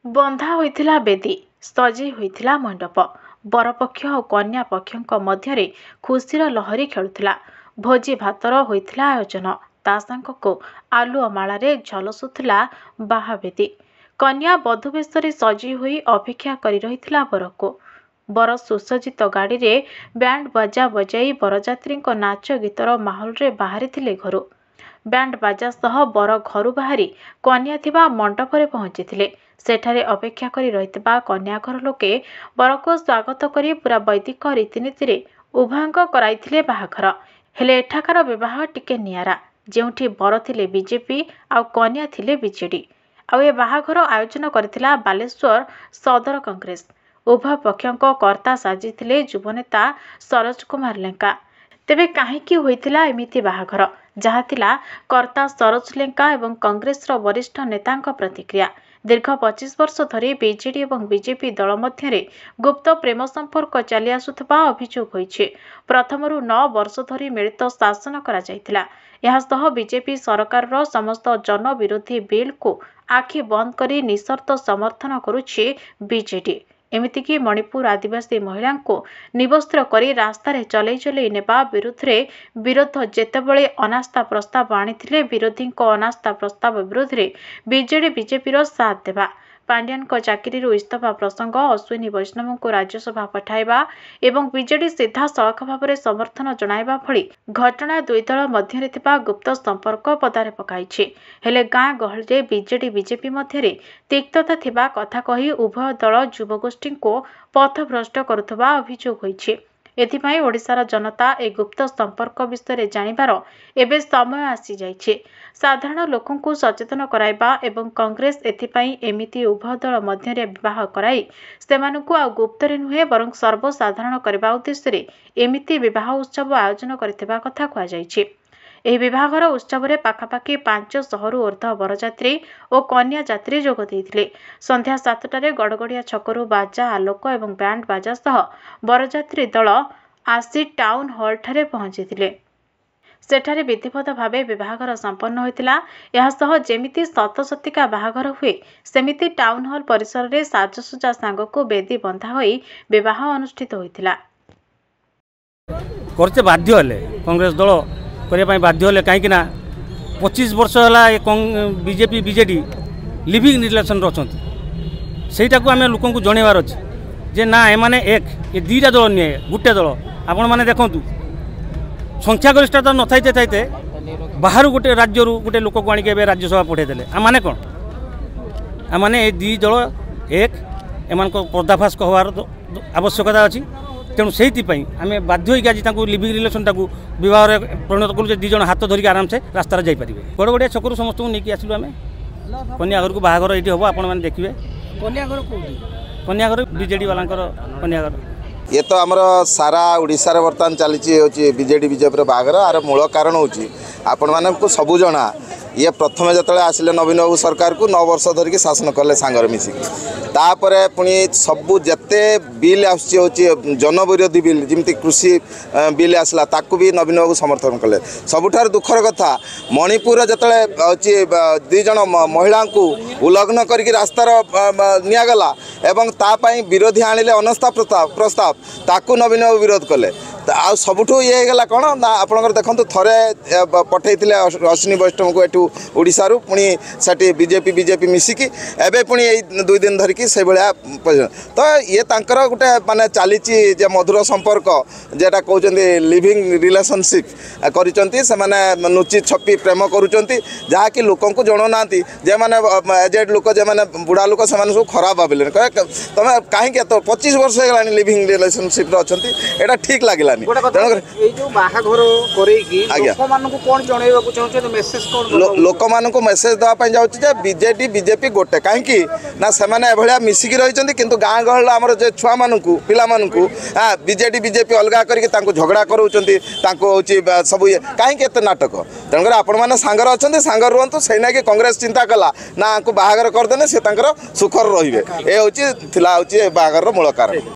बंधा होइथिला बेदी सजी होइथिला मंडप बरपक्ष और कन्या पक्षों मध्य खुशीर लहरी खेलुथिला। भोजी भातर होइथिला आयोजन ता सांगको आलुओ मालारे झलसुथिला बाहावेदी। कन्या बधुवेशरे सजी होई अपेक्षा करी रहिथिला बरको। बर सुसज्जित गाड़ी रे बैंड बाजा बजाई बरजात्री नाच गीतर माहौल रे बाहरी थिले घरू। बैंड बाजा सह बर घरू बाहरी कन्या थिबा मंडप रे पहुंची सेठारे अपेक्षा करी रहितबा कन्या घर लोके बरको स्वागत करी पूरा वैदिक रीतिनीति रे उभयंक कराइथिले बाहाघर। हेले एठाकार विवाह टिके नियारा जेउठी बर थिले बीजेपी आ कन्या थिले बीजेडी। आ ए बाहाघर आयोजन करथिला बालेश्वर सदर कांग्रेस। उभय पक्षों कर्ता साजिथिले युवनेता सरोज कुमार लेंका। तेबे काहेकि होइथिला एमिति बाहाघर जहा थिला कर्ता सरोज लेंका एवं कांग्रेस वरिष्ठ नेतांक प्रतिक्रिया। दीर्घ 25 वर्ष धरी बीजेडी और बीजेपी दल मध्य गुप्त प्रेम संपर्क चली आसुथबा अभियोग होइछि। प्रथमरु 9 वर्ष धरी मिलित शासन करा जायतिला। यासह बीजेपी सरकार समस्त जन विरोधी बिल को आखि बंद करी निशर्त समर्थन करुछि बीजेडी। एमितिकी मणिपुर आदिवासी महिला को निवस्त्र करी रास्ता रे चलै नेबा विरोध जेतेबेले अनास्था प्रस्ताव आनिथिले विरोधी अनास्था प्रस्ताव विरोध रे बीजेडी बीजेपी रो साथ देबा। पांड्यान को चाकरी इस्तफा प्रसंग अश्विनी वैष्णव को राज्यसभा पठाइबा एवं बीजेडी सीधा सड़क भाव में समर्थन जणाइबा भली घटना दुई दल मध्य गुप्त संपर्क पदारे पकाइछि। हेले गाँ गहली रे बीजेडी बीजेपी मध्य तिक्तता थिबा कथा कही उभय दल युवगोष्ठी को पथभ्रष्ट करुथबा अभियोग होइछि। एथिपाई ओडिशार जनता ए गुप्त संपर्क विषय जानिबार एबे समय आसी जाइछि। साधारण लोकों को सचेतन कराइबा एवं कांग्रेस एथिपाई एमिति उभय दल मध्य विवाह कराई सेमानकु आ गुप्तरे नुहे बरं सर्वसाधारण करबा उद्देश्य एमिति विवाह उत्सव आयोजन करथिबा कथा कहा जाइछि। एही विवाहर उत्सव में पाखापाखि 500 ऊर्ध्व बरजात्री और कन्या यात्री जोग देइथिले। संध्या 7टारे गड़गड़िया छकरू बाजा आलोक और बैंड बाजा सह बरजात्री दल आसी टाउन हॉल ठारे पहुंचीथिले। सेठारे विधिवत भावे विवाहघर संपन्न होइतिला। यासह जेमिति सतसतिका बाहाघर हुए सेमिति टाउन हॉल परिसर रे साजसज्जा सांगको बेदी बंधा होई विवाह अनुष्ठित होइतिला। करते बाध्य हले कांग्रेस दल करने बाध्य हले कहीं 25 वर्ष है बीजेपी बीजेडी लिविंग रिलेसन अच्छा से आम लोक जनइबार अच्छे जे ना एमाने एक ये दीटा दल निए गोटे दल आपण मैंने देखूँ संख्यागरिष्ठता न थाइते थाइते बाहर गोटे राज्य गोटे लोक को आनिक राज्यसभा पठेदेले आने कौन आने ये दी दल एक एम पर्दाफाश हबार आवश्यकता अच्छी। तेणु से आम बाध्य आज लिविंग रिलेसन बह परिणत करूँ दीज हाथ धरिक आराम से रास्तार जापर गड़गड़िया छकू समस्त नहीं आसलु आम कन्या घर को बाहाघर ये हम आपने देखिए कन्या घर बीजेडी वाला कन्या घर ये तो आमर सारा ओडिशा रे वर्तमान चली बीजेडी बीजेपी बाहाघर आर मूल कारण होची आपण मानक सबू जना ये प्रथम जो आसिले नवीन बाबू सरकार को 9 वर्ष धरिक शासन कले सांगर मिसिकी तापरे पुणी सबू जेते बिल आसूँ जन विरोधी बिल जमी कृषि बिल आसला ताकू भी नवीन बाबू समर्थन कले। सबुठार दुखर कथा मणिपुर जो दुई जन महिला को उल्लंघन करके रास्तार निगला एवं तापाई विरोधी आनिले अनास्था प्रस्ताव ताकू नवीन बाबू विरोध कले। आ सबुठू ये गला कौन ना आपंकर देखो थरे पठे अश्विनी वैष्णव को एठू ओडिशा पुणी से बीजेपी बीजेपी मिसिकी एवं पुणी 2 दिन धरिकी से भाया तो ये तांकर गोटे माने चली मधुर संपर्क जेटा कहते लिविंग रिलेशनशिप करिसेंती से माने नुची छपी प्रेम करुँच जहाँकि लोक जनाना जे मैंने एजेड लोक जे मैंने बुढ़ा लोक से सब खराब भाविले तुम कहीं तो 25 वर्ष होगा लिविंग रिलेशनशिप अच्छा यहाँ ठीक लगे लोक मान मेसेज देवाई जाऊँचे बीजेडी बीजेपी गोटे कहीं ना से मिसिकी रही किंतु गाँ गहल आम छुआ मानू पिला बीजेडी बीजेपी अलग करके झगड़ा कराऊँ सब ये कहीं एत नाटक तेणुकर आपण मैंने सांगर अच्छा सांगर रुहतु से ना कि कांग्रेस चिंता कला ना बाहागर करदे से सुखर रे ये हूँ बाहागर मूल कारण।